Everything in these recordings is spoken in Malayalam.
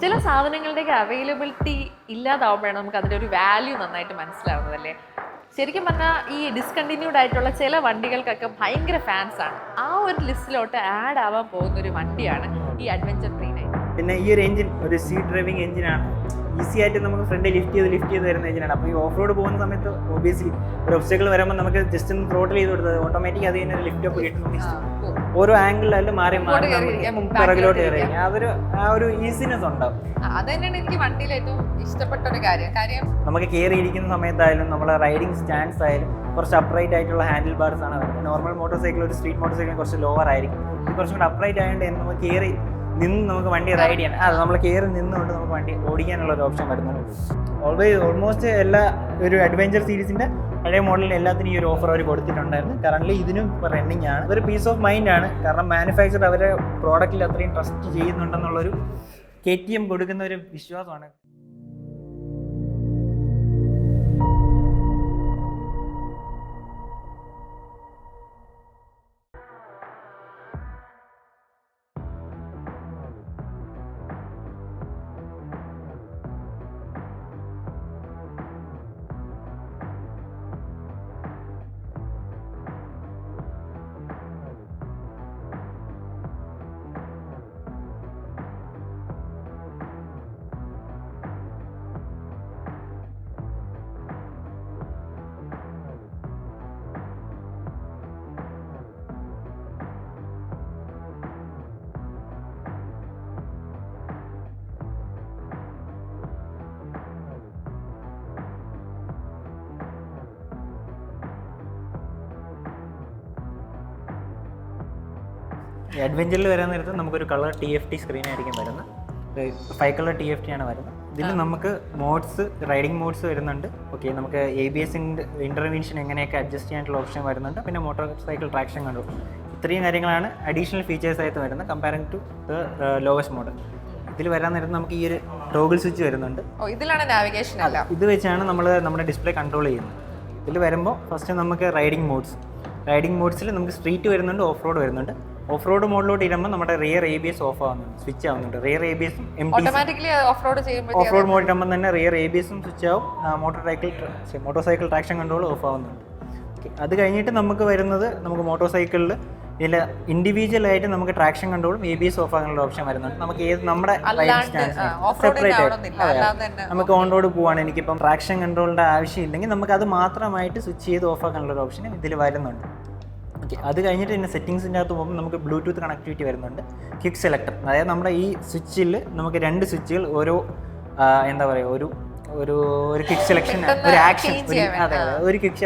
ചില സാധനങ്ങളുടെയൊക്കെ അവൈലബിലിറ്റി ഇല്ലാതാവുമ്പോഴാണ് നമുക്ക് അതിൻ്റെ ഒരു വാല്യൂ നന്നായിട്ട് മനസ്സിലാവുന്നത് അല്ലേ? ശരിക്കും പറഞ്ഞാൽ ഈ ഡിസ്കണ്ടിന്യൂഡ് ആയിട്ടുള്ള ചില വണ്ടികൾക്കൊക്കെ ഭയങ്കര ഫാൻസാണ്. ആ ഒരു ലിസ്റ്റിലോട്ട് ആഡ് ആവാൻ പോകുന്ന ഒരു വണ്ടിയാണ് ഈ അഡ്വഞ്ചർ 39. പിന്നെ ഈ ഒരു എഞ്ചിൻ ഒരു സീറ്റ് ഡ്രൈവിംഗ് എഞ്ചിനാണ്. ഈസി ആയിട്ട് നമുക്ക് ഫ്രണ്ട് ലിഫ്റ്റ് ചെയ്ത് വരുന്ന എഞ്ചിനാണ്. അപ്പോൾ ഈ ഓഫ് റോഡ് പോകുന്ന സമയത്ത് ഒബിയസ്ലി ഒരു ഒബ്സ്റ്റക്കിൾ വരുമ്പോൾ നമുക്ക് ജസ്റ്റ് ഒന്ന് ത്രോട്ടിൽ ചെയ്ത് കൊടുത്തത് ഓട്ടോമാറ്റിക് അത് തന്നെ ലിഫ്റ്റ് അപ്പ് കിട്ടുന്നു. ഓരോ ആംഗിളിലും മാറി പിറകിലോട്ട് കയറി ആ ഒരു ഈസിനെസ് ഉണ്ടാവും. അത് തന്നെയാണ് എനിക്ക് വണ്ടിയിൽ ഏറ്റവും ഇഷ്ടപ്പെട്ട ഒരു കാര്യം. നമുക്ക് കയറി ഇരിക്കുന്ന സമയത്തായാലും നമ്മളെ റൈഡിങ് സ്റ്റാൻഡ്സ് ആയാലും കുറച്ച് അപ്രൈറ്റ് ആയിട്ടുള്ള ഹാൻഡിൽ ബാർസ് ആണ് വരുന്നത്. നോർമൽ മോട്ടോർ സൈക്കിൾ ഒരു സ്ട്രീറ്റ് മോട്ടോർ സൈക്കിൾ കുറച്ച് ലോവർ ആയിരിക്കും. ഇത് കുറച്ചും കൂടെ അപ്രൈറ്റ് ആയതുകൊണ്ട് നമുക്ക് കയറി നിന്ന് നമുക്ക് വണ്ടി റൈഡ് ചെയ്യാൻ നമ്മൾ കയറി നിന്നുകൊണ്ട് നമുക്ക് വണ്ടി ഓടിക്കാനുള്ള ഒരു ഓപ്ഷൻ വരുന്നുണ്ട്. ഓൾമോസ്റ്റ് എല്ലാ ഒരു അഡ്വഞ്ചർ സീരീസിൻ്റെ പഴയ മോഡലിൽ എല്ലാത്തിനും ഈ ഒരു ഓഫർ അവർ കൊടുത്തിട്ടുണ്ടായിരുന്നു. കറന്റ് ഇതിനും റണ്ണിങ് ആണ്. ഒരു പീസ് ഓഫ് മൈൻഡ് ആണ്. കാരണം മാനുഫാക്ചർ അവരെ പ്രോഡക്റ്റിൽ അത്രയും ട്രസ്റ്റ് ചെയ്യുന്നുണ്ടെന്നുള്ളൊരു KTM കൊടുക്കുന്ന ഒരു വിശ്വാസമാണ്. ഈ അഡ്വഞ്ചറിൽ വരാൻ നേരത്ത് നമുക്കൊരു കളർ TFT സ്ക്രീൻ ആയിരിക്കും വരുന്നത്. 5 കളർ TFT ആണ് വരുന്നത്. ഇതിൽ നമുക്ക് മോഡ്സ്, റൈഡിംഗ് മോഡ്സ് വരുന്നുണ്ട്. ഓക്കെ, നമുക്ക് ABS ഇൻ്റർവെൻഷൻ എങ്ങനെയൊക്കെ അഡ്ജസ്റ്റ് ചെയ്യാനുള്ള ഓപ്ഷൻ വരുന്നുണ്ട്. പിന്നെ മോട്ടോർ സൈക്കിൾ ട്രാക്ഷൻ കൺട്രോൾ, ഇത്രയും കാര്യങ്ങളാണ് അഡീഷണൽ ഫീച്ചേഴ്സ് ആയിട്ട് വരുന്നത് comparing to the lowest model. ഇതിൽ വരാൻ നേരത്ത് നമുക്ക് ഈ ഒരു ടോഗിൾ സ്വിച്ച് വരുന്നുണ്ട്. ഇതിലാണ് നാവിഗേഷൻ. ഇത് വെച്ചാണ് നമ്മൾ നമ്മുടെ ഡിസ്പ്ലേ കൺട്രോൾ ചെയ്യുന്നത്. ഇതിൽ വരുമ്പോൾ ഫസ്റ്റ് നമുക്ക് റൈഡിംഗ് മോഡ്സിൽ നമുക്ക് സ്ട്രീറ്റ് വരുന്നുണ്ട്, ഓഫ് റോഡ് വരുന്നുണ്ട്. ഓഫ് റോഡ് മോഡിലോട്ട് ഇടുമ്പോൾ നമ്മുടെ റിയർ ABS ഓഫ് ആവുന്നുണ്ട്, സ്വിച്ച് ആവുന്നുണ്ട്. Rear ABS off road mode ഇടുമ്പോൾ തന്നെ റിയർ ABS സ്വിച്ച് ആവും. Motorcycle traction control off ആവുന്നുണ്ട്. ഓക്കെ, അത് കഴിഞ്ഞിട്ട് നമുക്ക് വരുന്നത് നമുക്ക് മോട്ടോർ സൈക്കിളിൽ ഇതിൽ ഇൻഡിവിജ്വൽ ആയിട്ട് നമുക്ക് ട്രാക്ഷൻ കൺട്രോളും ABS ഓഫ് ആകാനുള്ള ഓപ്ഷൻ വരുന്നുണ്ട്. നമുക്ക് ഏത് നമ്മുടെ സെപ്പറേറ്റ് ആയിട്ട് നമുക്ക് ഓൺ റോഡ് പോവാണ്, എനിക്കിപ്പം ട്രാക്ഷൻ കൺട്രോളിൻ്റെ ആവശ്യമില്ലെങ്കിൽ നമുക്ക് അത് മാത്രമായിട്ട് സ്വിച്ച് ചെയ്ത് ഓഫ് ആക്കാനുള്ള ഒരു ഓപ്ഷൻ ഇതിൽ വരുന്നുണ്ട്. ഓക്കെ, അത് കഴിഞ്ഞിട്ട് പിന്നെ സെറ്റിങ്സിൻ്റെ അകത്ത് പോകുമ്പോൾ നമുക്ക് ബ്ലൂടൂത്ത് കണക്ടിവിറ്റി വരുന്നുണ്ട്. ക്വിക്ക് സെലക്ടർ, അതായത് നമ്മുടെ ഈ സ്വിച്ചിൽ നമുക്ക് 2 സ്വിച്ചുകൾ ഓരോ എന്താ പറയുക ഒരു ഒരു ഒരു ക്വിക്ക് സെലക്ഷൻ, ഒരു ആക്ഷൻ, ഒരു ക്വിക്ക്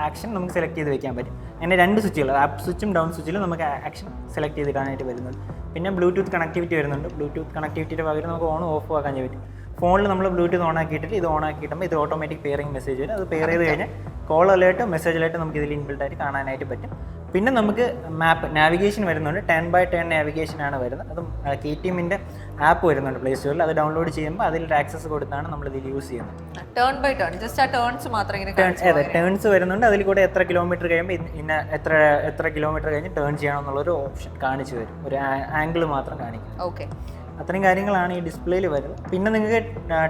ആക്ഷൻ നമുക്ക് സെലക്ട് ചെയ്ത് വെക്കാൻ പറ്റും. അങ്ങനെ 2 സ്വിച്ചുകൾ, അപ്പ് സ്വിച്ചും ഡൗൺ സ്വിച്ചിലും നമുക്ക് ആക്ഷൻ സെലക്ട് ചെയ്തിടാനായിട്ട് വരുന്നുണ്ട്. പിന്നെ ബ്ലൂടൂത്ത് കണക്ടിവിറ്റി വരുന്നുണ്ട്. ബ്ലൂടൂത്ത് കണക്ടിവിറ്റിയുടെ പകരം നമുക്ക് ഓൺ ഓഫ് ആക്കാൻ പറ്റും. ഫോണിൽ നമ്മൾ ബ്ലൂടൂത്ത് ഓൺ ആക്കിയിട്ട് ഇത് ഓൺ ആക്കിയിട്ടുമ്പോൾ ഇത് ഓട്ടോമാറ്റിക് പെയറിംഗ് മെസ്സേജ് വരും. അത് പെയർ ചെയ്ത് കഴിഞ്ഞാൽ കോൾ അലേർട്ട്, മെസ്സേജ് അലേർട്ട് നമുക്ക് ഇതിൽ ഇൻബിൽഡ് ആയിട്ട് കാണാനായിട്ട് പറ്റും. പിന്നെ നമുക്ക് നാവിഗേഷൻ വരുന്നുണ്ട്. 10x10 നാവിഗേഷൻ ആണ് വരുന്നത്. അതും KTMൻ്റെ ആപ്പ് വരുന്നുണ്ട് പ്ലേ സ്റ്റോറിൽ. അത് ഡൗൺലോഡ് ചെയ്യുമ്പോൾ അതിൽ ആക്സസ് കൊടുത്താണ് നമ്മൾ ഇതിൽ യൂസ് ചെയ്യുന്നത്. ടേൺസ് വരുന്നുണ്ട്. അതിൽ കൂടെ എത്ര കിലോമീറ്റർ കഴിയുമ്പോൾ ഇന്ന എത്ര കിലോമീറ്റർ കഴിഞ്ഞ് ടേൺ ചെയ്യണം എന്നുള്ളൊരു ഓപ്ഷൻ കാണിച്ചു തരും. ഒരു ആംഗിൾ മാത്രം കാണിക്കും. ഓക്കെ, അത്രയും കാര്യങ്ങളാണ് ഈ ഡിസ്പ്ലേയിൽ വരുന്നത്. പിന്നെ നിങ്ങൾക്ക്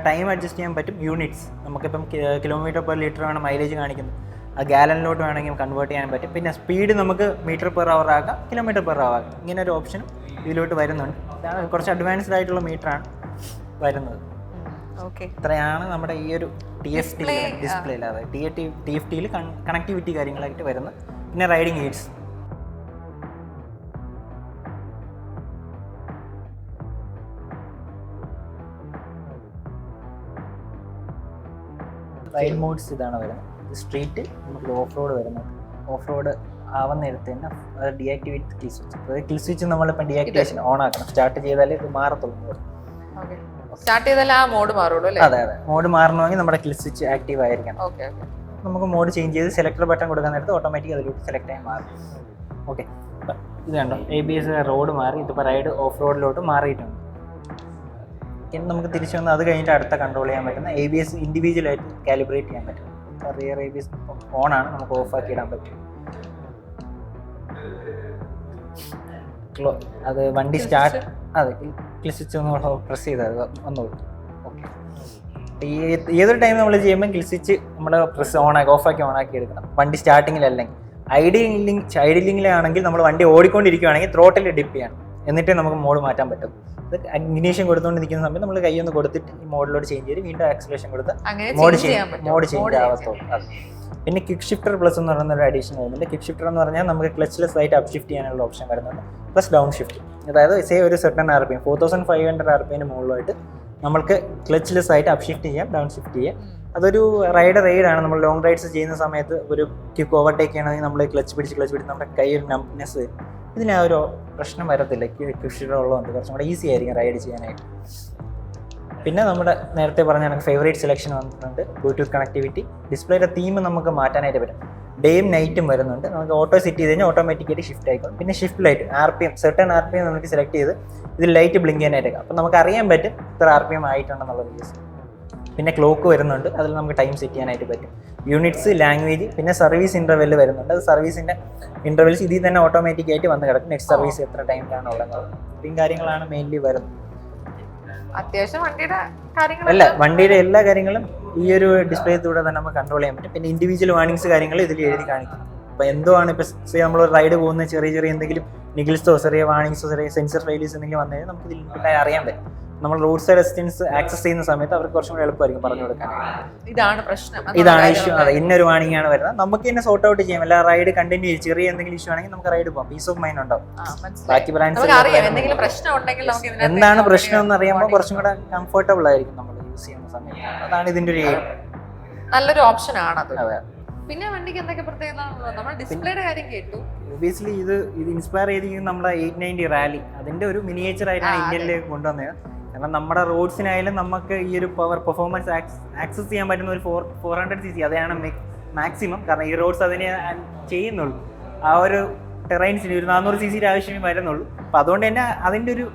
ടൈം അഡ്ജസ്റ്റ് ചെയ്യാൻ പറ്റും. യൂണിറ്റ്സ്, നമുക്കിപ്പം കിലോമീറ്റർ പെർ ലിറ്റർ ആണ് മൈലേജ് കാണിക്കുന്നത്, ആ ഗാലനിലോട്ട് വേണമെങ്കിൽ കൺവേർട്ട് ചെയ്യാൻ പറ്റും. പിന്നെ സ്പീഡ് നമുക്ക് മീറ്റർ പെർ അവർ ആക്കാം, കിലോമീറ്റർ പെർ അവർ ആക്കാം. ഇങ്ങനെ ഒരു ഓപ്ഷനും ഇതിലോട്ട് വരുന്നുണ്ട്. കുറച്ച് അഡ്വാൻസ്ഡ് ആയിട്ടുള്ള മീറ്ററാണ് വരുന്നത്. ഓക്കെ, ഇത്രയാണ് നമ്മുടെ ഈ ഒരു TFT ഡിസ്പ്ലേയിൽ, അതായത് TFTയിൽ കണക്ടിവിറ്റി കാര്യങ്ങളായിട്ട് വരുന്നത്. പിന്നെ റൈഡിങ് എയ്ഡ്സ്, റൈഡ് മോഡ്സ് ഇതാണ് വരുന്നത്. സ്ട്രീറ്റ്, നമുക്ക് ഓഫ് റോഡ് വരുന്നത്. ഓഫ് റോഡ് ആവുന്ന നേരത്തെ തന്നെ അത് ഡീആക്ടിവേറ്റ് കിൽ സ്വിച്ച്. അതായത് കിൽ സ്വിച്ച് നമ്മളിപ്പോൾ ഡീആക്ടിവേഷൻ ഓൺ ആക്കണം. സ്റ്റാർട്ട് ചെയ്താലേ ഇത് മാറത്തുള്ളൂ. സ്റ്റാർട്ട് ചെയ്താൽ ആ മോഡ് മാറുള്ളൂ അല്ലേ? അതെ, മോഡ് മാറണമെങ്കിൽ നമ്മുടെ കിൽ സ്വിച്ച് ആക്റ്റീവ് ആയിരിക്കണം. നമുക്ക് മോഡ് ചേഞ്ച് ചെയ്ത് സെലക്ടർ ബട്ടൺ കൊടുക്കാൻ നേരത്ത് ഓട്ടോമാറ്റിക് അതിലോട്ട് സെലക്ട് ആയി മാറും. ഓക്കെ, ഇത് കണ്ടോ, ABS റോഡ് മാറി. ഇതിപ്പോൾ റൈഡ് ഓഫ് റോഡിലോട്ട് മാറിയിട്ടുണ്ട്. ഇനി നമുക്ക് തിരിച്ചു വന്ന് അത് കഴിഞ്ഞിട്ട് അടുത്ത കൺട്രോൾ ചെയ്യാൻ പറ്റുന്ന ABS ഇൻഡിവിജ്വലായിട്ട് കാലിബ്രേറ്റ് ചെയ്യാൻ പറ്റും. റിയർ ABS ഓണാണ്, നമുക്ക് ഓഫ് ആക്കി ഇടാൻ പറ്റും. അത് വണ്ടി സ്റ്റാർട്ട്, അതെ ക്ലിക്ക് സ്വിച്ച് ഒന്ന് പ്രസ് ചെയ്താൽ വന്നോളൂ. ഓക്കെ, ഏതൊരു ടൈം നമ്മൾ ചെയ്യുമ്പോൾ ക്ലിക്ക് സ്വിച്ച് നമ്മൾ പ്രസ് ഓഫാക്കി ഓണാക്കി എടുക്കണം. വണ്ടി സ്റ്റാർട്ടിങ്ങിലല്ലെങ്കിൽ ഐഡിലിങ്ങിലാണെങ്കിൽ നമ്മൾ വണ്ടി ഓടിക്കൊണ്ടിരിക്കുകയാണെങ്കിൽ ത്രോട്ടിൽ ഡിപ്പ് ചെയ്യണം, എന്നിട്ടേ നമുക്ക് മോഡ് മാറ്റാൻ പറ്റും. ഇത് ഇഗ്നിഷൻ കൊടുത്തുകൊണ്ട് നിൽക്കുന്ന സമയത്ത് നമ്മൾ കൈ ഒന്ന് കൊടുത്തിട്ട് ഈ മോഡിലോട്ട് ചേഞ്ച് ചെയ്ത് വീണ്ടും ആക്സിലേഷൻ കൊടുത്ത് മോഡ് ചേഞ്ച് ആവത്തുള്ളൂ. പിന്നെ കിക്ക് ഷിഫ്റ്റർ പ്ലസ് എന്ന് പറയുന്ന ഒരു അഡീഷൻ വരുന്നുണ്ട്. കിക്ക് ഷിഫ്റ്റർ എന്ന് പറഞ്ഞാൽ നമുക്ക് ക്ലച്ച്ലെസ് ആയിട്ട് അപ്പ് ഷിഫ്റ്റ് ചെയ്യാനുള്ള ഓപ്ഷൻ വരുന്നുണ്ട്, പ്ലസ് ഡൗൺ ഷിഫ്റ്റ്. അതായത് ഒരു സെർട്ടൺ RPM 4500 RPM മുകളിലായിട്ട് നമുക്ക് ക്ലച്ച്ലെസ് ആയിട്ട് അപ്പ് ഷിഫ്റ്റ് ചെയ്യാം, ഡൗൺ ഷിഫ്റ്റ് ചെയ്യാം. അതൊരു റൈഡാണ്. നമ്മൾ ലോങ് റൈഡ്സ് ചെയ്യുന്ന സമയത്ത് ഒരു ക്വിക്ക് ഓവർടേക്ക് ചെയ്യണമെങ്കിൽ നമ്മൾ ക്ലച്ച് പിടിച്ച് നമ്മുടെ കൈ ഒരു നംനെസ് വരും. ഇതിന് ആ ഒരു പ്രശ്നം വരത്തില്ല. ക്വിക്ക് ഷിഫ്റ്റർ ഉള്ളതുകൊണ്ട് കുറച്ചും കൂടെ ഈസി ആയിരിക്കും റൈഡ് ചെയ്യാനായിട്ട്. പിന്നെ നമ്മുടെ നേരത്തെ പറഞ്ഞ എനിക്ക് ഫേവറേറ്റ് സെലക്ഷൻ വന്നിട്ടുണ്ട്. ബ്ലൂടൂത്ത് കണക്ടിവിറ്റി, ഡിസ്പ്ലേയുടെ തീം നമുക്ക് മാറ്റാനായിട്ട് പറ്റും. ഡേയും നൈറ്റും വരുന്നുണ്ട്. നമുക്ക് ഓട്ടോ സെറ്റ് ചെയ്ത് കഴിഞ്ഞാൽ ഓട്ടോമാറ്റിക്കായിട്ട് ഷിഫ്റ്റ് ആയിക്കോളും. പിന്നെ shift light RPM certain RPM നമുക്ക് സെലക്ട് ചെയ്ത് ഇതിൽ ലൈറ്റ് ബ്ലിങ്ക് ചെയ്യാനായിട്ടൊക്കെ, അപ്പം നമുക്ക് അറിയാൻ പറ്റും ഇത്ര RPM ആയിട്ടുണ്ടെന്നുള്ള കേസ്. പിന്നെ ക്ലോക്ക് വരുന്നുണ്ട്, അതിൽ നമുക്ക് ടൈം സെറ്റ് ചെയ്യാനായിട്ട് പറ്റും. യൂണിറ്റ്സ്, ലാംഗ്വേജ്, പിന്നെ സർവീസ് ഇൻ്റർവെൽ വരുന്നുണ്ട്. അത് സർവീസിൻ്റെ ഇൻ്റർവെൽസ് ഇതിൽ തന്നെ ഓട്ടോമാറ്റിക്കായിട്ട് വന്ന് കിടക്കും. നെക്സ്റ്റ് സർവീസ് എത്ര ടൈമിലാണ് ഉള്ളത്, ഇത്രയും കാര്യങ്ങളാണ് മെയിൻലി വരുന്നത്. അത്യാവശ്യം വണ്ടിയുടെ എല്ലാ കാര്യങ്ങളും ഈ ഒരു ഡിസ്പ്ലേയിലൂടെ തന്നെ നമുക്ക് കൺട്രോൾ ചെയ്യാൻ പറ്റും. പിന്നെ ഇൻഡിവിജ്വൽ വാർണിംഗ്സ് കാര്യങ്ങൾ ഇതിൽ എഴുതി കാണിക്കും. അപ്പോൾ എന്തുവാണ് ഇപ്പോൾ നമ്മൾ റൈഡ് പോകുന്ന ചെറിയ എന്തെങ്കിലും നിഗിൽസോ ചെറിയ വാർണിംഗ്സോ ചെറിയ സെൻസർ ഫെയിലിയേഴ്സ് എന്തെങ്കിലും വന്നു കഴിഞ്ഞാൽ നമുക്ക് ഇതിൽ അറിയാൻ പറ്റും. നമ്മൾ റോഡ് സൈഡ് അസിസ്റ്റൻസ് ആക്സസ് ചെയ്യുന്ന സമയത്ത് അവർക്ക് കുറച്ചും കൂടി എളുപ്പമായിരിക്കും പറഞ്ഞു കൊടുക്കാൻ. ഇതാണ് പ്രശ്നം, ഇതാണ് ഇഷ്യൂ, അതെ ഇന്നൊരു വാർണിംഗ് ആണ് വരുന്നത്. നമുക്ക് തന്നെ സോർട്ട് ഔട്ട് ചെയ്യാം. എല്ലാ റൈഡ് കണ്ടിന്യൂ ചെയ്യും. ചെറിയ എന്തെങ്കിലും ഇഷ്യൂ ആണെങ്കിൽ നമുക്ക് റൈഡ് പോകാം, പീസ് ഓഫ് മൈൻഡ് ഉണ്ടാവും. ബാക്കി ബ്രാൻഡ്സ് എന്താണ് പ്രശ്നം എന്ന് അറിയുമ്പോൾ കുറച്ചും കൂടെ കംഫർട്ടബിൾ ആയിരിക്കും നമ്മൾ യൂസ് ചെയ്യുന്ന സമയത്ത്. അതാണ് ഇതിന്റെ ഒരു നല്ലൊരു ഓപ്ഷൻ ആണ്. അതെ. പിന്നെ വണ്ടിക്ക് എന്തൊക്കെ പ്രത്യേകത? നമ്മൾ ഡിസ്പ്ലേയുടെ കാര്യം കേട്ടു. ഒബിയസ്ലി ഇത് ഇൻസ്പയർ ചെയ്തിരിക്കുന്നത് നമ്മുടെ 890 റാലി, അതിന്റെ ഒരു മിനിയേച്ചർ ആയിട്ടാണ് ഇന്ത്യയിലേക്ക് കൊണ്ടുവന്നത്. കാരണം നമ്മുടെ റോഡ്സിനായാലും നമുക്ക് ഈ ഒരു പെർഫോമൻസ് ആക്സസ് ചെയ്യാൻ പറ്റുന്ന ഒരു 400cc അതാണ് മാക്സിമം. കാരണം ഈ റോഡ്സ് അതിനെ ചെയ്യുന്നുള്ളൂ. ആ ഒരു ടെറൈൻസിന് ഒരു 400cc ആവശ്യമേ വരുന്നുള്ളൂ. അപ്പോൾ അതുകൊണ്ട് തന്നെ അതിൻ്റെ ഒരു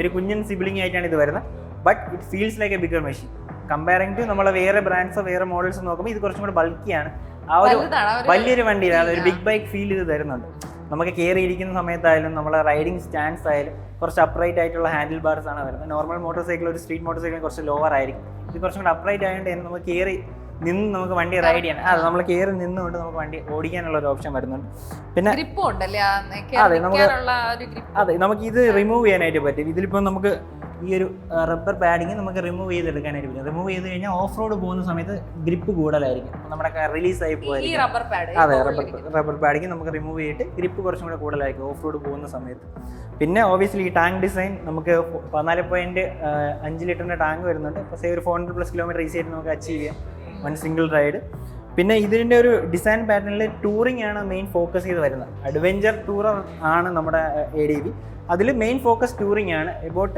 ഒരു കുഞ്ഞൻ സിബ്ലിംഗ് ആയിട്ടാണ് ഇത് വരുന്നത്. But it feels like a bigger machine comparing to നമ്മളെ വേറെ ബ്രാൻഡ്സോ വേറെ മോഡൽസോ നോക്കുമ്പോൾ ഇത് കുറച്ചും കൂടെ ബൾക്കിയാണ്. ആ ഒരു വലിയൊരു വണ്ടിയിലാണ് ഒരു ബിഗ് ബൈക്ക് ഫീൽ ഇത് തരുന്നുണ്ട്. നമുക്ക് കയറിയിരിക്കുന്ന സമയത്തായാലും നമ്മളെ റൈഡിങ് സ്റ്റാൻഡ്സ് ആയാലും കുറച്ച് അപ്രൈറ്റ് ആയിട്ടുള്ള ഹാൻഡിൽ ബാർസ് ആണ് വരുന്നത്. നോർമൽ മോട്ടോർ സൈക്കിൾ ഒരു സ്ട്രീറ്റ് മോട്ടോർ സൈക്കിൾ കുറച്ച് ലോവർ ആയിരിക്കും. ഇത് കുറച്ചും കൂടെ അപ്രൈറ്റ് ആയതുകൊണ്ട് തന്നെ നമുക്ക് കയറി നിന്ന് നമുക്ക് വണ്ടി റൈഡ് ചെയ്യാൻ, നമ്മൾ കയറി നിന്നുകൊണ്ട് നമുക്ക് വണ്ടി ഓടിക്കാനുള്ള ഒരു ഓപ്ഷൻ വരുന്നുണ്ട്. പിന്നെ നമുക്ക് ഇത് റിമൂവ് ചെയ്യാനായിട്ട് പറ്റും. ഇതിലിപ്പോൾ നമുക്ക് ഈ ഒരു റബ്ബർ പാഡിങ് നമുക്ക് റിമൂവ് ചെയ്തെടുക്കാനായിട്ട് പറ്റും. റിമൂവ് ചെയ്ത് കഴിഞ്ഞാൽ ഓഫ് റോഡ് പോകുന്ന സമയത്ത് ഗ്രിപ്പ് കൂടുതലായിരിക്കും, നമ്മുടെ റിലീസായി പോകുമായിരിക്കും. അതെ, റബ്ബർ പാഡിങ് നമുക്ക് റിമൂവ് ചെയ്തിട്ട് ഗ്രിപ്പ് കുറച്ചും കൂടെ കൂടുതലായിരിക്കും ഓഫ് റോഡ് പോകുന്ന സമയത്ത്. പിന്നെ ഓബിയസ്ലി ഈ ടാങ്ക് ഡിസൈൻ നമുക്ക് 14.5 ലിറ്ററിൻ്റെ ടാങ്ക് വരുന്നുണ്ട്. പക്ഷേ ഒരു 400+ കിലോമീറ്റർ ഈസി ആയിട്ട് നമുക്ക് അച്ചീവ് ചെയ്യാം വൺ സിംഗിൾ റൈഡ്. പിന്നെ ഇതിൻ്റെ ഒരു ഡിസൈൻ പാറ്റേണിൽ ടൂറിംഗ് ആണ് മെയിൻ ഫോക്കസ് ചെയ്ത് വരുന്നത്. അഡ്വഞ്ചർ ടൂറർ ആണ് നമ്മുടെ ADV. അതിൽ മെയിൻ ഫോക്കസ് ടൂറിംഗ് ആണ്. എബൌട്ട്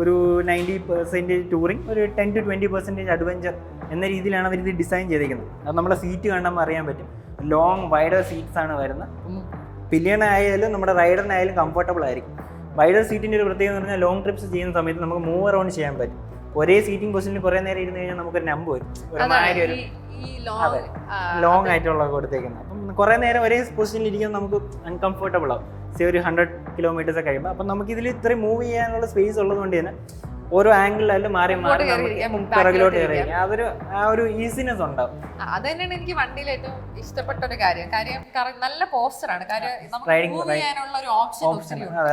ഒരു 90% ടൂറിംഗ്, ഒരു 10 to 20% അഡ്വഞ്ചർ എന്ന രീതിയിലാണ് അവർ ഇത് ഡിസൈൻ ചെയ്തിരിക്കുന്നത്. അത് നമ്മുടെ സീറ്റ് കണ്ടുമ്പോൾ അറിയാൻ പറ്റും. ലോങ് വൈഡർ സീറ്റ്സ് ആണ് വരുന്നത്. പില്ലിയനായാലും നമ്മുടെ റൈഡറിനായാലും കംഫർട്ടബിൾ ആയിരിക്കും. വൈഡർ സീറ്റിൻ്റെ ഒരു പ്രത്യേകത എന്ന് പറഞ്ഞാൽ ലോങ് ട്രിപ്സ് ചെയ്യുന്ന സമയത്ത് നമുക്ക് മൂവ് അറൗണ്ട് ചെയ്യാൻ പറ്റും. ഒരേ സീറ്റിംഗ് പൊസിഷനിൽ കുറേ നേരം ഇരുന്ന് കഴിഞ്ഞാൽ നമുക്കൊരു നമ്പ് വരും, അതെ ലോങ് ആയിട്ടുള്ള കൊടുത്തേക്കുന്നത്. അപ്പം കുറേ നേരം ഒരേ പൊസിഷനിൽ ഇരിക്കുമ്പോൾ നമുക്ക് അൺകംഫർട്ടബിൾ ആവും. ഒരു 100 കിലോമീറ്റേഴ്സ് കഴിയുമ്പോൾ. അപ്പം നമുക്ക് ഇതിൽ ഇത്രയും മൂവ് ചെയ്യാനുള്ള സ്പേസ് ഉള്ളതുകൊണ്ട് തന്നെ ഓരോ ആംഗിളിലായാലും മാറി പിറകിലോട്ട് കയറിയിരിക്കും. അതൊരു ആ ഒരു ഈസിനെസ് ഉണ്ടാവും. അത് തന്നെയാണ് എനിക്ക് വണ്ടിയിൽ ഏറ്റവും ഇഷ്ടപ്പെട്ട ഒരു കാര്യം. നല്ല പോസ്റ്ററാണ്.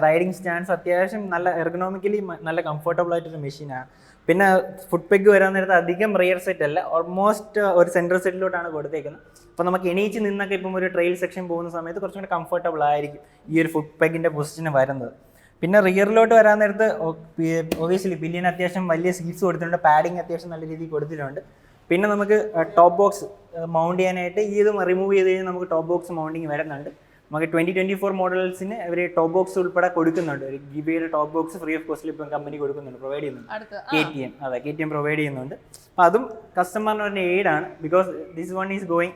റൈഡിങ് സ്റ്റാൻഡ്സ് അത്യാവശ്യം നല്ല എർഗണോമിക്കലി നല്ല കംഫർട്ടബിൾ ആയിട്ടൊരു മെഷീനാണ്. പിന്നെ ഫുഡ് പെഗ് വരാൻ നേരത്ത് അധികം റിയർ സെറ്റ് അല്ല, ഓൾമോസ്റ്റ് ഒരു സെൻട്രൽ സെറ്റിലോട്ടാണ് കൊടുത്തേക്കുന്നത്. അപ്പോൾ നമുക്ക് എണീച്ച് നിന്നൊക്കെ ഇപ്പം ഒരു ട്രെയിൽ സെക്ഷൻ പോകുന്ന സമയത്ത് കുറച്ചും കൂടി കംഫർട്ടബിൾ ആയിരിക്കും ഈ ഒരു ഫുഡ് പെഗിൻ്റെ പൊസിഷന് വരുന്നത്. പിന്നെ റിയറിലോട്ട് വരാൻ നേരത്ത് ഒബിയസ്ലി പില്ലിയൻ അത്യാവശ്യം വലിയ സീറ്റ്സ് കൊടുത്തിട്ടുണ്ട്, പാഡിങ് അത്യാവശ്യം നല്ല രീതിയിൽ കൊടുത്തിട്ടുണ്ട്. പിന്നെ നമുക്ക് ടോപ്പ് ബോക്സ് മൗണ്ട് ചെയ്യാനായിട്ട് ഈ ഇത് റിമൂവ് ചെയ്ത് കഴിഞ്ഞാൽ നമുക്ക് ടോപ്പ് ബോക്സ് മൗണ്ടിങ് വരുന്നുണ്ട്. നമുക്ക് 2024 മോഡൽസിന് അവർ ടോപ്പ് ബോക്സ് ഉൾപ്പെടെ കൊടുക്കുന്നുണ്ട്. ഒരു ഗിബിയുടെ ടോപ്പ് ബോക്സ് ഫ്രീ ഓഫ് കോസ്റ്റിൽ ഇപ്പം കമ്പനി കൊടുക്കുന്നുണ്ട്, പ്രൊവൈഡ് ചെയ്യുന്നുണ്ട്. KTM പ്രൊവൈഡ് ചെയ്യുന്നുണ്ട്. അപ്പം അതും കസ്റ്റമറിന് ഒരു എയ്ഡാണ്. Because this one is going,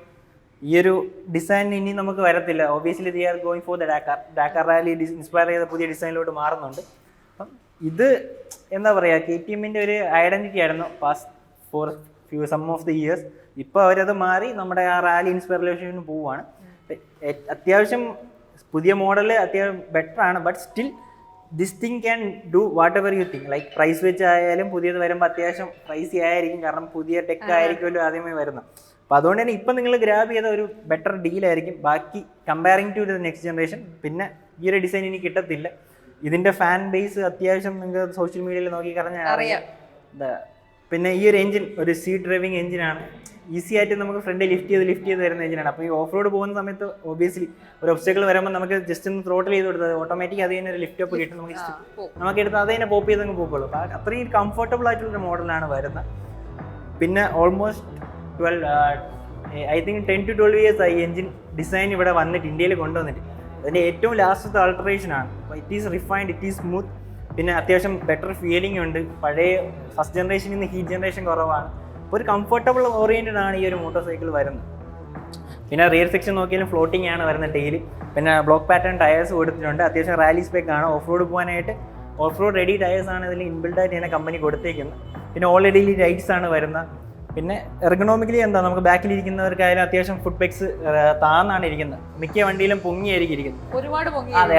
ഈ ഒരു ഡിസൈൻ ഇനി നമുക്ക് വരത്തില്ല. Obviously they are going for the Dakar rally inspire ചെയ്ത പുതിയ ഡിസൈനിലോട്ട് മാറുന്നുണ്ട്. അപ്പം ഇത് എന്താ പറയുക, KTMൻ്റെ ഒരു ഐഡൻറ്റിറ്റി ആയിരുന്നു past for some of the years. ഇപ്പോൾ അവരത് മാറി നമ്മുടെ ആ റാലി ഇൻസ്പയറേഷന് പോവുകയാണ്. അത്യാവശ്യം പുതിയ മോഡൽ അത്യാവശ്യം ബെറ്റർ ആണ്. But still this thing can do whatever you think. Like price വെച്ച് ആയാലും പുതിയത് വരുമ്പോൾ അത്യാവശ്യം പ്രൈസി ആയിരിക്കും, കാരണം പുതിയ ടെക് ആയിരിക്കുമല്ലോ ആദ്യമേ വരുന്നത്. അപ്പോൾ അതുകൊണ്ട് തന്നെ ഇപ്പം നിങ്ങൾ ഗ്രാബ് ചെയ്ത ഒരു ബെറ്റർ ഡീലായിരിക്കും ബാക്കി comparing to the next generation. പിന്നെ ഈ ഒരു ഡിസൈൻ ഇനി കിട്ടത്തില്ല. ഇതിൻ്റെ ഫാൻ ബേസ് അത്യാവശ്യം നിങ്ങൾക്ക് സോഷ്യൽ മീഡിയയിൽ നോക്കി കഴിഞ്ഞാൽ അറിയാം. പിന്നെ ഈ ഒരു എഞ്ചിൻ ഒരു സീ ഡ്രൈവിംഗ് എഞ്ചിനാണ്. ഈസി ആയിട്ട് നമുക്ക് ഫ്രണ്ട് ലിഫ്റ്റ് ചെയ്ത് വരുന്ന എഞ്ചിനാണ്. അപ്പോൾ ഈ ഓഫ് റോഡ് പോകുന്ന സമയത്ത് ഒബിയസ്ലി ഒരു ഒബ്സ്റ്റക്കിൾ വരുമ്പോൾ നമുക്ക് ജസ്റ്റ് ഒന്ന് ത്രോട്ടിൽ ചെയ്ത് കൊടുത്തത് ഓട്ടോമാറ്റിക് അത് തന്നെ ഒരു ലിഫ്റ്റ് അപ്പ് കിട്ടും. നമുക്ക് എടുത്ത് അത് തന്നെ പോപ്പ് ചെയ്തങ്ങ് പോകുള്ളൂ. അപ്പോൾ അത്രയും കംഫർട്ടബിൾ ആയിട്ടുള്ളൊരു മോഡലാണ് വരുന്നത്. പിന്നെ ഓൾമോസ്റ്റ് 10 to 12 years ആയി എഞ്ചിൻ ഡിസൈൻ ഇവിടെ വന്നിട്ട്, ഇന്ത്യയിൽ കൊണ്ടുവന്നിട്ട്. അതിൻ്റെ ഏറ്റവും ലാസ്റ്റത്തെ ആൾട്ടറേഷനാണ്. അപ്പോൾ it is refined, it is smooth. പിന്നെ അത്യാവശ്യം ബെറ്റർ ഫീലിംഗ് ഉണ്ട്. പഴയ ഫസ്റ്റ് ജനറേഷനിൽ നിന്ന് ഹീറ്റ് ജനറേഷൻ കുറവാണ്. അപ്പോൾ ഒരു കംഫർട്ടബിൾ ഓറിയൻറ്റഡ് ആണ് ഈ ഒരു മോട്ടോർ സൈക്കിൾ വരുന്നത്. പിന്നെ റിയർ സെക്ഷൻ നോക്കിയാലും ഫ്ലോട്ടിംഗ് ആണ് വരുന്നത് ടൈല്. പിന്നെ ബ്ലോക്ക് പാറ്റേൺ ടയേഴ്സ് കൊടുത്തിട്ടുണ്ട്. അത്യാവശ്യം റാലി സ്പെക്ക് ആണ്. ഓഫ് റോഡ് പോകാനായിട്ട് ഓഫ് റോഡ് റെഡി ടയേഴ്സ് ആണ് ഇതിൽ ഇൻബിൽഡായിട്ട് തന്നെ കമ്പനി കൊടുത്തേക്കുന്നത്. പിന്നെ ഓൾറെഡി ലൈറ്റ്സ് ആണ് വരുന്നത്. പിന്നെ എർഗണോമിക്കലി എന്താ, നമുക്ക് ബാക്കിലിരിക്കുന്നവർക്കായാലും അത്യാവശ്യം ഫുഡ് പെക്സ് താന്നാണ് ഇരിക്കുന്നത്. മിക്ക വണ്ടിയിലും പൊങ്ങിയായിരിക്കും ഇരിക്കുന്നത്. ഒരുപാട് പൊങ്ങി. അതെ,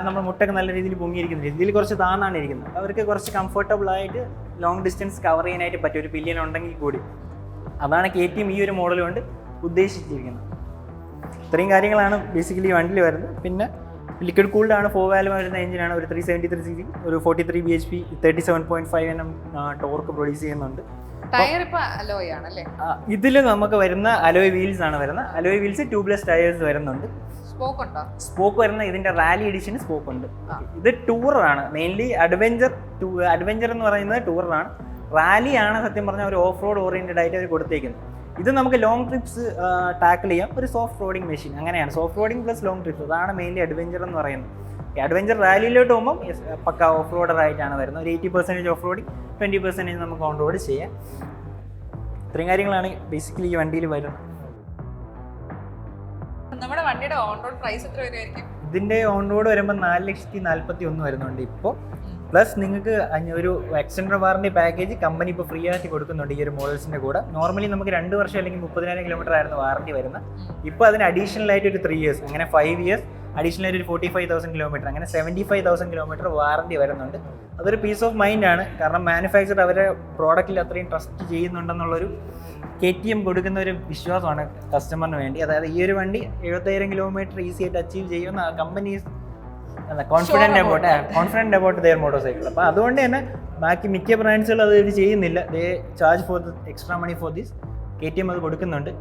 നമ്മൾ മുട്ടൊക്കെ നല്ല രീതിയിൽ പൊങ്ങിയിരിക്കുന്നത്. ഇതിൽ കുറച്ച് താന്നാണ് ഇരിക്കുന്നത്. അവർക്ക് കുറച്ച് കംഫർട്ടബിൾ ആയിട്ട് ലോങ് ഡിസ്റ്റൻസ് കവർ ചെയ്യാനായിട്ട് പറ്റും ഒരു പില്ലിയൻ ഉണ്ടെങ്കിൽ കൂടി. അതാണ് KTM ഈ ഒരു മോഡൽ കൊണ്ട് ഉദ്ദേശിച്ചിരിക്കുന്നത്. ഇത്രയും കാര്യങ്ങളാണ് ബേസിക്കലി വണ്ടിയിൽ വരുന്നത്. പിന്നെ ലിക്വിഡ് കൂൾഡാണ്, 4 വാൽവ് വരുന്ന എഞ്ചിനാണ്. ഒരു 373cc, ഒരു 43 bhp, 37.5 Nm ടോർക്ക് പ്രൊഡ്യൂസ് ചെയ്യുന്നുണ്ട്. ടയർ ഇപ്പൊ അലോയ് ആണല്ലേ? ഇതിൽ നമുക്ക് വരുന്ന അലോയ് വീൽസ് ആണ് വരുന്നത്. അലോയ് വീൽസ് ട്യൂബ്ലെസ് ടയേഴ്സ് വരുന്നുണ്ട്. സ്പോക്ക് വരുന്ന ഇതിന്റെ റാലി എഡിഷൻ സ്പോക്ക് ഉണ്ട്. ഇത് ടൂറാണ് മെയിൻലി. അഡ്വഞ്ചർ എന്ന് പറയുന്നത് ടൂറാണ്. റാലിയാണ് സത്യം പറഞ്ഞാൽ ഒരു ഓഫ് റോഡ് ഓറിയന്റഡ് ആയിട്ട് അവർ കൊടുത്തേക്കുന്നത്. ഇത് നമുക്ക് ലോങ് ട്രിപ്സ് ടാക്കിൾ ചെയ്യാം. ഒരു സോഫ്റ്റ് റോഡിങ് മെഷീൻ അങ്ങനെയാണ്. Soft roading plus long TRIPS, അതാണ് മെയിൻലി അഡ്വഞ്ചർ എന്ന് പറയുന്നത്. അഡ്വഞ്ചർ റാലിയിലോട്ട് പോകുമ്പോൾ പക്ക ഓഫ് റോഡർ ആയിട്ടാണ് വരുന്നത്. ഒരു 80% ഓഫ് റോഡിങ്, 20% നമുക്ക് ഓൺ റോഡ് ചെയ്യാം. ഇത്രയും കാര്യങ്ങളാണ് ബേസിക്കലി ഈ വണ്ടിയിൽ വരുന്നത്. നമ്മുടെ വണ്ടിയുടെ ഓൺ റോഡ് പ്രൈസ് എത്ര വരുമായിരിക്കും? ഇതിന്റെ ഓൺ റോഡ് വരുമ്പോൾ 4,41,000 വരുന്നുണ്ട് ഇപ്പോൾ. പ്ലസ് നിങ്ങൾക്ക് ഒരു എക്സ്റ്റൻഡർ വാറണ്ടി പാക്കേജ് കമ്പനി ഇപ്പോൾ ഫ്രീ ആയിട്ട് കൊടുക്കുന്നുണ്ട് ഈ ഒരു മോഡൽസിന്റെ കൂടെ. നോർമലി നമുക്ക് 2 വർഷം അല്ലെങ്കിൽ 30,000 കിലോമീറ്റർ ആയിരുന്നു വാറണ്ടി വരുന്നത്. ഇപ്പോൾ അതിന് അഡീഷണൽ ആയിട്ട് ഒരു 3 years, അങ്ങനെ 5 years, അഡീഷണൽ ആയിട്ട് ഒരു 45,000 കിലോമീറ്റർ, അങ്ങനെ 75,000 കിലോമീറ്റർ വാറണ്ടി വരുന്നുണ്ട്. അതൊരു പീസ് ഓഫ് മൈൻഡ് ആണ്. കാരണം മാനുഫാക്ചർ അവരെ പ്രോഡക്റ്റിൽ അത്രയും ട്രസ്റ്റ് ചെയ്യുന്നുണ്ടെന്നുള്ളൊരു KTM കൊടുക്കുന്ന ഒരു വിശ്വാസമാണ് കസ്റ്റമറിന് വേണ്ടി. അതായത് ഈ ഒരു വണ്ടി 70,000 കിലോമീറ്റർ ഈസി ആയിട്ട് അച്ചീവ് ചെയ്യുന്ന company confident about their motorcycle. അപ്പോൾ അതുകൊണ്ട് തന്നെ ബാക്കി മിക്ക ബ്രാൻഡ്സുകൾ അത് ചെയ്യുന്നില്ല. They charge for the extra money for this. KTM അത് കൊടുക്കുന്നുണ്ട്.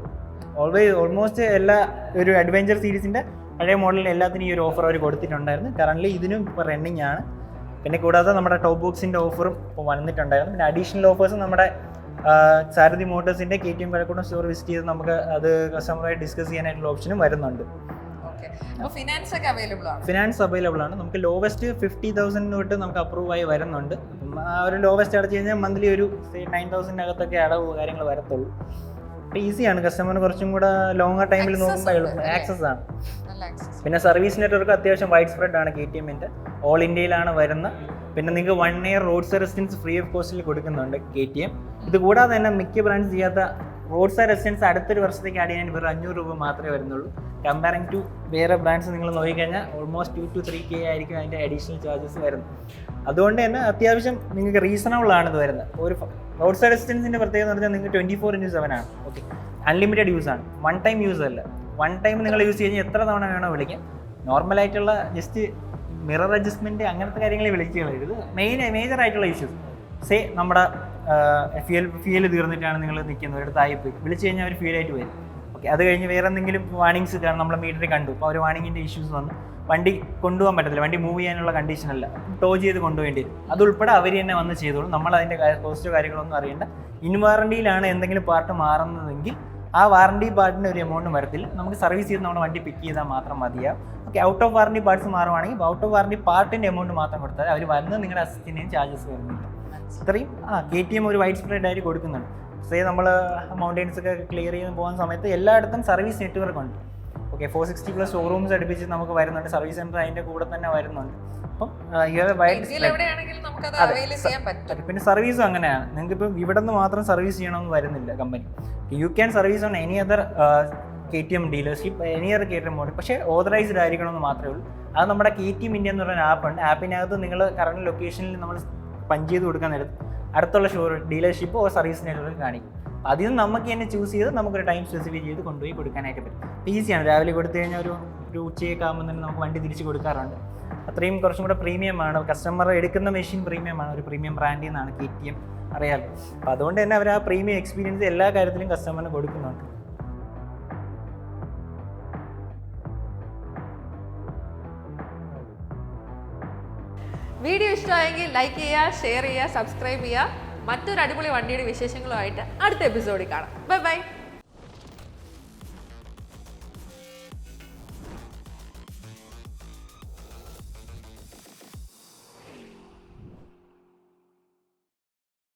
ഓൾമോസ്റ്റ് എല്ലാ ഒരു അഡ്വഞ്ചർ സീരീസിൻ്റെ പഴയ മോഡലിന് എല്ലാത്തിനും ഈ ഒരു ഓഫർ അവർ കൊടുത്തിട്ടുണ്ടായിരുന്നു. കറൻ്റ്ലി ഇതിനും ഇപ്പോൾ റണ്ണിങ് ആണ്. പിന്നെ കൂടാതെ നമ്മുടെ ടോപ്പ് ബോക്സിൻ്റെ ഓഫറും ഇപ്പോൾ വന്നിട്ടുണ്ടായിരുന്നു. പിന്നെ അഡീഷണൽ ഓഫേഴ്സ് നമ്മുടെ സാരഥി മോട്ടോഴ്സിൻ്റെ KTM കഴക്കൂട്ടം സ്റ്റോർ വിസിറ്റ് ചെയ്ത് നമുക്ക് അത് കസ്റ്റമറായി ഡിസ്കസ് ചെയ്യാനായിട്ടുള്ള ഓപ്ഷനും വരുന്നുണ്ട്. ഫിനാൻസ് അവൈലബിൾ ആണ്. നമുക്ക് ലോവസ്റ്റ് 50,000 തൊട്ട് നമുക്ക് അപ്രൂവ് ആയി വരുന്നുണ്ട്. അപ്പം ആ ഒരു ലോവസ്റ്റ് അടച്ചു കഴിഞ്ഞാൽ മന്ത്ലി ഒരു 9,000 അടവ് കാര്യങ്ങൾ വരത്തുള്ളൂ. അപ്പോൾ ഈസിയാണ്. കസ്റ്റമറിന് കുറച്ചും കൂടെ ലോങ്ങർ ടൈമിൽ നോക്കുമ്പോൾ ആക്സസ് ആണ്. പിന്നെ സർവീസ് നെറ്റ്വർക്ക് അത്യാവശ്യം വൈഡ് സ്പ്രെഡ് ആണ് KTMൻ്റെ. ഓൾ ഇന്ത്യയിലാണ് വരുന്നത്. പിന്നെ നിങ്ങൾക്ക് 1 year roadside assistance free of കോസ്റ്റിൽ കൊടുക്കുന്നുണ്ട് KTM. ഇത് കൂടാതെ തന്നെ മിക്ക ബ്രാൻഡ്സ് ചെയ്യാത്ത റോഡ് സൈഡ് റെസിസ്റ്റൻസ് അടുത്തൊരു വർഷത്തേക്ക് ആഡ് ചെയ്യാൻ വെറും 500 രൂപ മാത്രമേ വരുന്നുള്ളൂ. കമ്പയറിംഗ് ടു വേറെ ബ്രാൻഡ്സ് നിങ്ങൾ നോക്കിക്കഴിഞ്ഞാൽ ഓൾമോസ്റ്റ് 2 to 3K ആയിരിക്കും അതിൻ്റെ അഡീഷണൽ ചാർജസ് വരുന്നത്. അതുകൊണ്ട് തന്നെ അത്യാവശ്യം നിങ്ങൾക്ക് റീസണബിൾ ആണ് ഇത് വരുന്നത്. ഒരു റോഡ് സൈഡ് റെസിസ്റ്റൻസിൻ്റെ പ്രത്യേകത എന്ന് പറഞ്ഞാൽ നിങ്ങൾക്ക് 24/7 ആണ്. ഓക്കെ, അൺലിമിറ്റഡ് യൂസ് ആണ്. വൺ ടൈം യൂസ് അല്ല. വൺ ടൈം നിങ്ങൾ യൂസ് കഴിഞ്ഞാൽ എത്ര തവണ വേണോ വിളിക്കാം. നോർമലായിട്ടുള്ള ജസ്റ്റ് മിറർ അഡ്ജസ്റ്റ്മെൻറ്റ് അങ്ങനത്തെ കാര്യങ്ങളെ വിളിക്കുകയുള്ളൂ. ഇത് മേജർ ആയിട്ടുള്ള ഇഷ്യൂസ് നമ്മുടെ ഫ്യൂൽ തീർന്നിട്ടാണ് നിങ്ങൾ നിൽക്കുന്നത്, ഒരു തായി പോയി വിളിച്ച് കഴിഞ്ഞാൽ അവർ ഫ്യൂലായിട്ട് വരും. ഓക്കെ, അത് കഴിഞ്ഞ് വേറെ എന്തെങ്കിലും വാണിങ്സ് കാരണം നമ്മളെ മീറ്ററിൽ കണ്ടു, അപ്പോൾ ഒരു വാണിങ്ങിൻ്റെ ഇഷ്യൂസ് വന്നു, വണ്ടി കൊണ്ടുപോകാൻ പറ്റത്തില്ല, വണ്ടി മൂവ് ചെയ്യാനുള്ള കണ്ടീഷനല്ല, ടോ ചെയ്ത് കൊണ്ടുപോകേണ്ടി വരും. അതുൾപ്പെടെ അവർ തന്നെ വന്ന് ചെയ്തോളും. നമ്മൾ അതിൻ്റെ കോസ്റ്റോ കാര്യങ്ങളൊന്നും അറിയേണ്ട. ഇൻ വാറണ്ടിയിലാണ് എന്തെങ്കിലും പാർട്ട് മാറുന്നതെങ്കിൽ ആ വാറണ്ടി പാർട്ടിന് ഒരു എമൗണ്ടും വരത്തില്ല. നമുക്ക് സർവീസ് ചെയ്ത് നമ്മുടെ വണ്ടി പിക്ക് ചെയ്താൽ മാത്രം മതിയാവും. Okay, out of warranty parts മാറുവാണെങ്കിൽ ഔട്ട് ഓഫ് വാറണ്ടി പാർട്ടിൻ്റെ എമൗണ്ട് മാത്രം കൊടുത്താൽ അവർ വന്ന് നിങ്ങളുടെ അസിസ്റ്റിൻ്റെയും ചാർജസ് വരുന്നില്ല. ഇത്രയും KTM ഒരു വൈഡ് സ്പ്രെഡ് ആയിട്ട് കൊടുക്കുന്നുണ്ട്. നമ്മൾ മൗണ്ടൻസ് ഒക്കെ ക്ലിയർ ചെയ്ത് പോകുന്ന സമയത്ത് എല്ലായിടത്തും സർവീസ് നെറ്റ്വർക്ക് ഉണ്ട്. ഓക്കെ, 460+ ഷോറൂംസ് അടുപ്പിച്ച് നമുക്ക് വരുന്നുണ്ട്. സർവീസ് സെൻറ്റർ അതിൻ്റെ കൂടെ തന്നെ വരുന്നുണ്ട്. അപ്പം പിന്നെ സർവീസും അങ്ങനെയാണ്. നിങ്ങൾക്ക് ഇപ്പം ഇവിടെ നിന്ന് മാത്രം സർവീസ് ചെയ്യണമെന്ന് വരുന്നില്ല company. You can service on any other KTM dealership, any other KTM model. പക്ഷേ ഓതറൈസ്ഡ് ആയിരിക്കണമെന്ന് മാത്രമേ ഉള്ളൂ. അത് നമ്മുടെ KTM India എന്ന് പറയുന്ന ആപ്പുണ്ട്. ആപ്പിനകത്ത് നിങ്ങൾ കറണ്ട് ലൊക്കേഷനിൽ നമ്മൾ പഞ്ച് ചെയ്ത് കൊടുക്കാൻ നേരത്ത് അടുത്തുള്ള ഡീലർഷിപ്പോ സർവീസ് നെറ്റ്വർക്ക് കാണിക്കും. അതിൽ നിന്ന് നമുക്ക് തന്നെ ചൂസ് ചെയ്ത് നമുക്കൊരു ടൈം സ്പെസിഫൈ ചെയ്ത് കൊണ്ടുപോയി കൊടുക്കാനായിട്ട് പറ്റും. ഈസിയാണ്. രാവിലെ കൊടുത്തു കഴിഞ്ഞാൽ ഒരു ഉച്ചയൊക്കെ ആകുമ്പോൾ തന്നെ നമുക്ക് വണ്ടി തിരിച്ച് കൊടുക്കാറുണ്ട്. അത്രയും കുറച്ചും കൂടെ പ്രീമിയമാണ്. കസ്റ്റമർ എടുക്കുന്ന മെഷീൻ പ്രീമിയമാണ്. ഒരു പ്രീമിയം ബ്രാൻഡിൽ നിന്നാണ് KTM, അറിയാമല്ലോ. അപ്പോൾ അതുകൊണ്ട് തന്നെ അവർ ആ പ്രീമിയം എക്സ്പീരിയൻസ് എല്ലാ കാര്യത്തിലും കസ്റ്റമറിന് കൊടുക്കുന്നുണ്ട്. വീഡിയോ ഇഷ്ടമായെങ്കിൽ ലൈക്ക് ചെയ്യുക, ഷെയർ ചെയ്യുക, സബ്സ്ക്രൈബ് ചെയ്യുക. മറ്റൊരു അടിപൊളി വണ്ടിയുടെ വിശേഷങ്ങളുമായിട്ട് അടുത്ത എപ്പിസോഡിൽ കാണാം. Bye bye.